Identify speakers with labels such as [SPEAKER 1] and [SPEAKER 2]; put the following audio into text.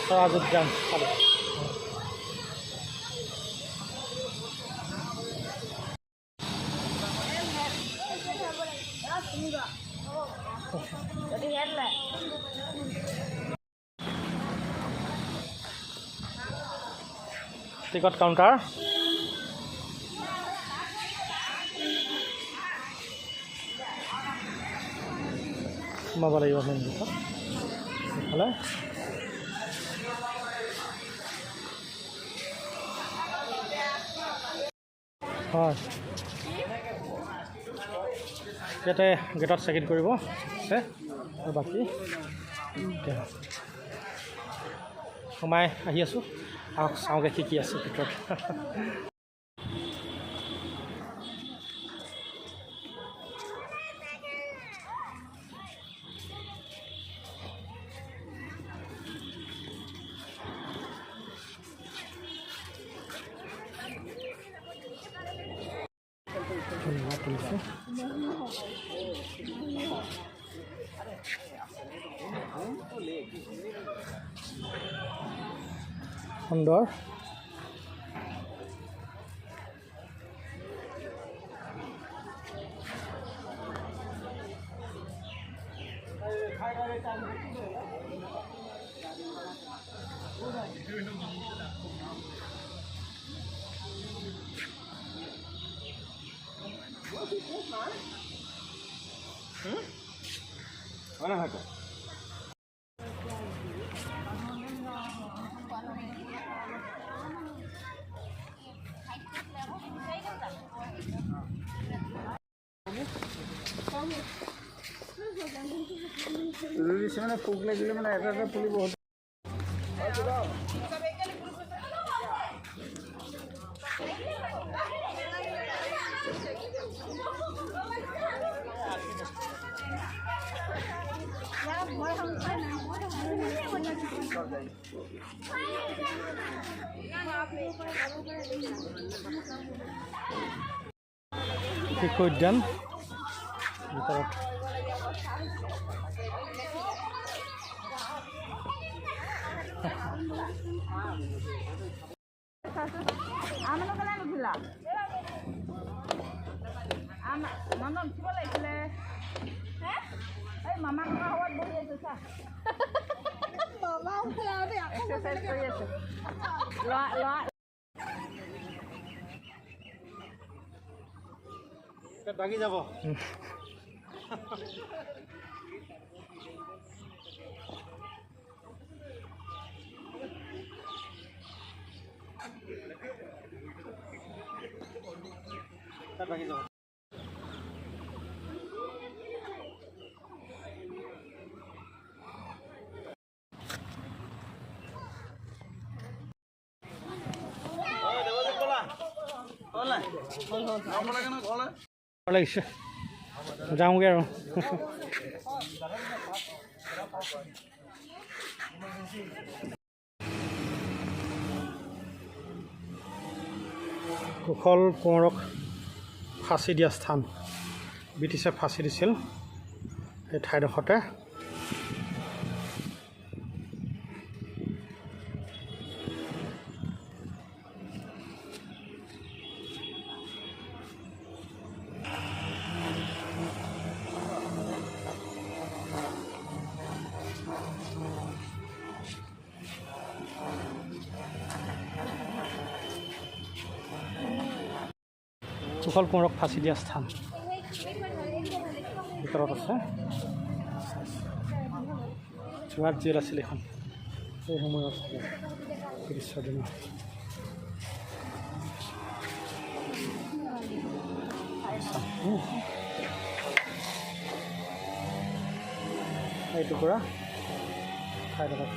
[SPEAKER 1] স্বৰাজ উদ্যান ticket counter সোমাব লাগিব মন্দিৰত এইফালে হয় ইয়াতে গেটত চেক ইন কৰিব আছে আৰু বাকী সোমাই আহি আছোঁ আহক চাওঁগৈ কি কি আছে ভিতৰত সুন্দৰ
[SPEAKER 2] মানে পোক লাগিলে মানে এটা এটা পুলি বহুত
[SPEAKER 1] শিশু উদ্যান ভিতৰত
[SPEAKER 2] ভাগি যাব ভাগি যাব
[SPEAKER 1] লাগিছে যাওঁগৈ আৰু কুশল কোঁৱৰক ফাঁচি দিয়া স্থান ব্ৰিটিছে ফাঁচি দিছিল এই ঠাইডোখৰতে কুশল কোঁৱৰক ফাঁচি দিয়া স্থান ভিতৰত আছে যোৱাত জেল আছিল এখন সেই সময়ত ব্ৰিটিছ স্বাধীনৰ এই টুকুৰা ঠাইডোখৰ